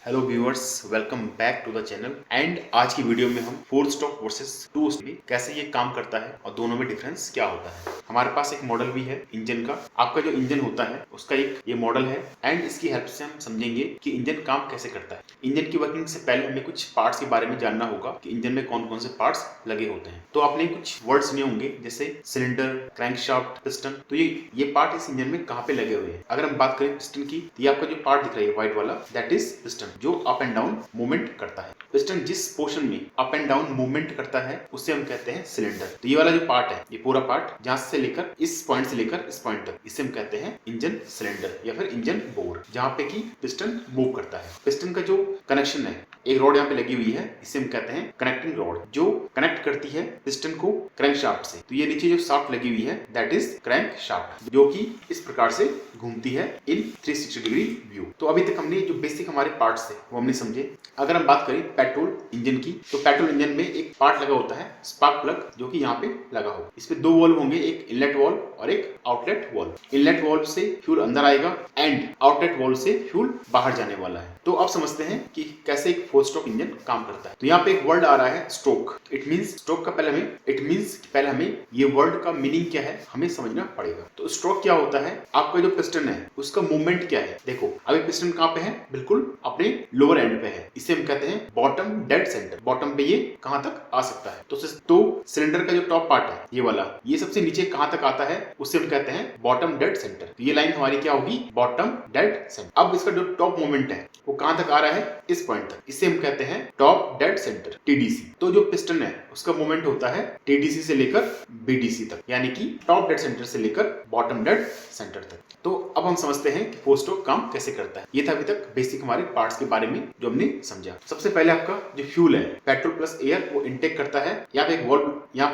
Hello viewers, welcome back to the channel. And आज की video में हम 4 स्ट्रोक वर्सेस 2 स्ट्रोक कैसे ये काम करता है और दोनों में डिफरेंस क्या होता है। हमारे पास एक मॉडल भी है इंजन का। आपका जो इंजन होता है उसका एक ये मॉडल है एंड इसकी हेल्प से हम समझेंगे कि इंजन काम कैसे करता है। इंजन की वर्किंग से पहले हमें कुछ पार्ट्स के बारे में जानना होगा कि इंजन में कौन कौन से पार्ट्स लगे होते हैं। तो आपने कुछ वर्ड सुने होंगे जैसे सिलेंडर, क्रैंकशाफ्ट, पिस्टन। तो ये पार्ट इस इंजन में कहाँ पे लगे हुए हैं। अगर हम बात करें पिस्टन की, तो ये आपका जो पार्ट दिख रहा है व्हाइट वाला, दैट इज पिस्टन, जो अप एंड डाउन मूवमेंट करता है। पिस्टन जिस पोर्शन में अप एंड डाउन मूवमेंट करता है उसे हम कहते हैं सिलेंडर। तो ये वाला जो पार्ट है, ये पूरा पार्ट जहां से लेकर इस पॉइंट से लेकर इस पॉइंट तक, इसे हम कहते हैं इंजन सिलेंडर या फिर इंजन बोर, जहां पे कि पिस्टन मूव करता है। पिस्टन का जो कनेक्शन है, एक रॉड यहाँ पे लगी हुई है, इसे हम कहते हैं कनेक्टिंग रॉड, जो कनेक्ट करती है पिस्टन को क्रैंक शाफ्ट से। तो ये नीचे जो शाफ्ट लगी हुई है दैट इज क्रैंक शाफ्ट, जो कि इस प्रकार से घूमती है इन 360 डिग्री व्यू। तो अभी तक हमने जो बेसिक हमारे पार्ट्स थे वो हमने समझे। अगर हम बात करें पेट्रोल इंजन की, तो पेट्रोल इंजन में एक पार्ट लगा होता है स्पार्क प्लग, जो कि यहाँ पे लगा हो। इसमें दो वॉल्व होंगे, एक इनलेट वॉल्व और एक आउटलेट वॉल्व। इनलेट वॉल्व से फ्यूल अंदर आएगा एंड आउटलेट वॉल्व से फ्यूल बाहर जाने वाला है। तो अब समझते हैं कि कैसे एक 4 स्ट्रोक इंजन काम करता है। तो यहाँ पे एक वर्ड आ रहा है स्ट्रोक। इट मींस स्ट्रोक का पहले हमें ये वर्ड का मीनिंग क्या है हमें समझना पड़ेगा। तो स्ट्रोक क्या होता है, आपका जो पिस्टन है उसका मूवमेंट क्या है। देखो अभी पिस्टन कहाँ पे है, बिल्कुल अपने लोअर एंड पे है, इसे हम कहते हैं बॉटम डेड सेंटर। बॉटम पे ये कहां तक आ सकता है। तो सिलेंडर का जो टॉप पार्ट है ये वाला, ये सबसे नीचे कहां तक आता है उसे हम कहते हैं बॉटम डेड सेंटर। तो ये लाइन हमारी क्या होगी, बॉटम डेड सेंटर। अब इसका जो टॉप मोमेंट है वो कहां तक आ रहा है, इस पॉइंट तक, इसे हम कहते हैं टॉप डेड सेंटर, टीडीसी। तो जो पिस्टन है उसका मोमेंट होता है टीडीसी से लेकर बीडीसी तक, यानी कि टॉप डेड सेंटर से लेकर बॉटम डेड सेंटर तक। तो अब हम समझते हैं कि 4 स्ट्रोक काम कैसे करता है। ये था अभी तक बेसिक हमारे पार्ट्स के बारे में जो हमने समझा। सबसे पहले आपका जो फ्यूल है, पेट्रोल प्लस एयर, वो इनटेक करता है। यहाँ पे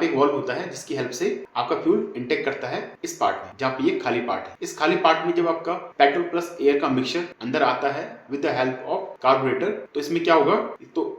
एक वॉल्व होता है जिसकी हेल्प से आपका फ्यूल इनटेक करता है इस पार्ट में, जहाँ पे ये खाली पार्ट है। इस खाली पार्ट में जब आपका पेट्रोल प्लस एयर का मिक्सचर अंदर आता है with the help of carburettor, तो इसमें क्या होगा,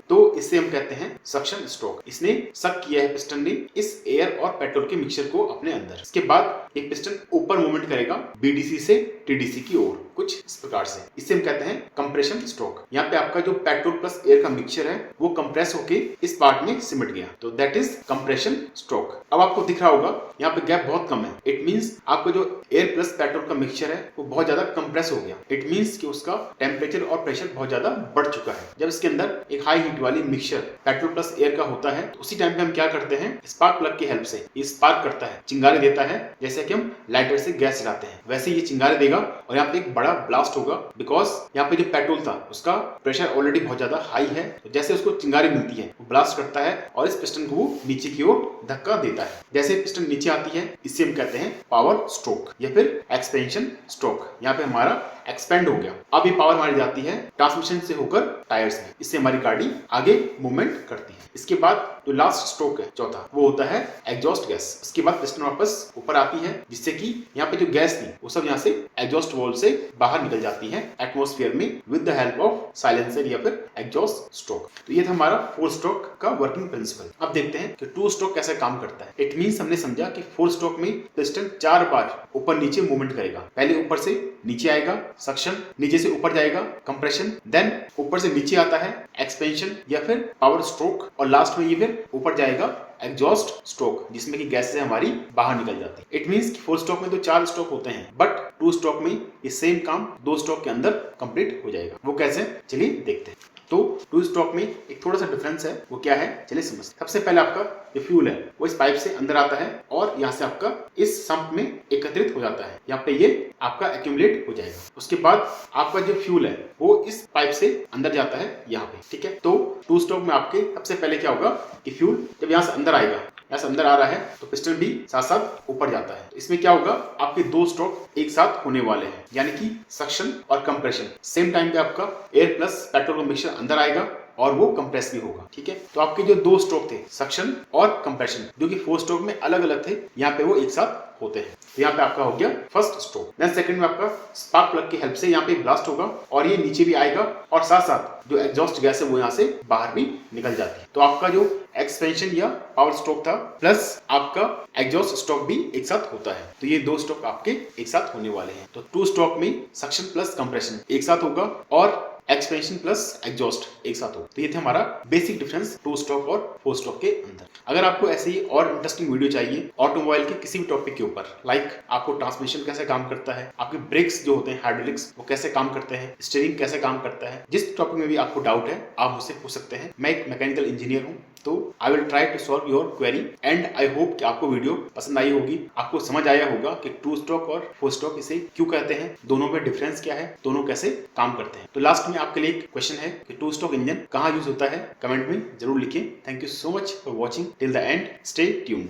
तो इससे हम कहते हैं सक्शन स्ट्रोक। इसने सक किया है पिस्टन ने इस एयर और पेट्रोल के मिक्सचर को अपने अंदर। इसके बाद एक पिस्टन ऊपर मूवमेंट करेगा बीडीसी से टीडीसी की ओर, कुछ इस प्रकार से। इसे हम कहते हैं कंप्रेशन स्ट्रोक। यहाँ पे आपका जो पेट्रोल प्लस एयर का मिक्सचर है वो कंप्रेस होके इस पार्ट में सिमट गया, तो दैट इज कंप्रेशन स्ट्रोक। अब आपको दिख रहा होगा यहाँ पे गैप बहुत कम है। इट मींस आपका जो एयर प्लस पेट्रोल का मिक्सचर है वो बहुत ज्यादा कंप्रेस हो गया। इट मींस कि उसका टेम्परेचर और प्रेशर बहुत ज्यादा बढ़ चुका है। जब इसके अंदर एक हाई हीट वाली मिक्सचर पेट्रोल प्लस एयर का होता है, तो उसी टाइम पे हम क्या करते हैं, स्पार्क प्लग की हेल्प से ये स्पार्क करता है, चिंगारी देता है। जैसे कि हम लाइटर से गैस जलाते हैं वैसे ये चिंगारी देगा और यहाँ पे एक बड़ा ब्लास्ट होगा, बिकॉज यहाँ पे जो पेट्रोल था उसका प्रेशर ऑलरेडी बहुत ज्यादा हाई है। तो जैसे उसको चिंगारी मिलती है वो ब्लास्ट करता है और इस पिस्टन को वो नीचे की ओर धक्का देता है। जैसे पिस्टन नीचे आती है इसे हम कहते हैं पावर स्ट्रोक या फिर एक्सपेंशन स्ट्रोक। यहाँ पे हमारा एक्सपेंड हो गया। अब ये पावर हमारी जाती है ट्रांसमिशन से होकर टायर्स में, इससे हमारी गाड़ी आगे मूवमेंट करती है। इसके बाद जो लास्ट स्ट्रोक है चौथा, वो होता है एग्जॉस्ट गैस। इसके बाद पिस्टन वापस ऊपर आती है, जिससे कि यहाँ पे जो गैस थी वो सब यहाँ से एग्जॉस्ट वॉल्व से बाहर निकल जाती है एटमॉस्फेयर में with the help of silencer या फिर एग्जॉस्ट स्ट्रोक। तो ये था हमारा 4 स्ट्रोक का वर्किंग प्रिंसिपल। अब देखते हैं कि 2 स्ट्रोक कैसे काम करता है। इट मींस हमने समझा कि 4 स्ट्रोक में पिस्टन 4 बार ऊपर नीचे मूवमेंट करेगा। पहले ऊपर से नीचे आएगा सक्शन, नीचे से ऊपर जाएगा कंप्रेशन, देन ऊपर से नीचे आता है एक्सपेंशन या फिर पावर स्ट्रोक, और लास्ट में ये फिर ऊपर जाएगा एग्जॉस्ट स्ट्रोक, जिसमें कि गैस से हमारी बाहर निकल जाती है। इट मींस कि 4 स्ट्रोक में तो 4 स्ट्रोक होते हैं, बट 2 स्ट्रोक में ये सेम काम 2 स्ट्रोक के अंदर कंप्लीट हो जाएगा। वो कैसे, चलिए देखते हैं। तो 2 स्ट्रोक में एक थोड़ा सा डिफरेंस है, वो क्या है चलिए समझते हैं। सबसे पहले आपका जो फ्यूल है वो इस पाइप से अंदर आता है और यहाँ से आपका इस संप में एकत्रित हो जाता है। यहाँ पे ये आपका एक्यूमुलेट हो जाएगा। उसके बाद आपका जो फ्यूल है वो इस पाइप से अंदर जाता है यहाँ पे, ठीक है। तो 2 स्ट्रोक में आपके सबसे पहले क्या होगा कि फ्यूल जब यहाँ से अंदर आएगा, यहाँ से अंदर आ रहा है तो पिस्टन भी साथ साथ ऊपर जाता है। इसमें क्या होगा, आपके 2 स्ट्रोक एक साथ होने वाले हैं, यानी कि सक्शन और कंप्रेशन। सेम टाइम पे आपका एयर प्लस पेट्रोल का मिक्सचर अंदर आएगा और वो कंप्रेस भी होगा, ठीक है। तो आपके जो 2 स्ट्रोक थे सक्शन और कंप्रेशन, जो कि 4 स्ट्रोक में अलग अलग थे, यहाँ पे वो एक साथ होते हैं। तो यहाँ पे आपका हो गया फर्स्ट स्ट्रोक। देन सेकंड में आपका स्पार्क प्लग की हेल्प से यहाँ पे ब्लास्ट होगा और ये नीचे भी आएगा और साथ साथ जो एग्जॉस्ट गैस है वो यहाँ से बाहर भी निकल जाती है। तो आपका जो एक्सपेंशन या पावर स्ट्रोक था प्लस आपका एग्जॉस्ट स्ट्रोक भी एक साथ होता है। तो ये 2 स्ट्रोक आपके एक साथ होने वाले हैं। तो 2 स्ट्रोक में सक्शन प्लस कंप्रेशन एक साथ होगा और एक्सपेंशन प्लस एग्जॉस्ट एक साथ हो। तो ये थे हमारा बेसिक डिफरेंस टू स्ट्रोक और फोर स्ट्रोक के अंदर। अगर आपको ऐसी और इंटरेस्टिंग वीडियो चाहिए ऑटोमोबाइल के किसी भी टॉपिक के ऊपर, लाइक आपको ट्रांसमिशन कैसे काम करता है, आपके ब्रेक्स जो होते हैं हाइड्रोलिक्स वो कैसे काम करते हैं, स्टीयरिंग कैसे काम करता है, जिस टॉपिक में भी आपको डाउट है आप मुझसे पूछ सकते हैं। मैं एक मैकेनिकल इंजीनियर हूँ, तो I will try to solve your query and I hope कि आपको वीडियो पसंद आई होगी, आपको समझ आया होगा कि टू स्ट्रोक और फोर स्ट्रोक इसे क्यों कहते हैं, दोनों में डिफरेंस क्या है, दोनों कैसे काम करते हैं। तो लास्ट में आपके लिए एक क्वेश्चन है कि टू स्ट्रोक इंजन कहाँ यूज होता है, कमेंट में जरूर लिखिए। Thank you so much for watching till the end, stay tuned.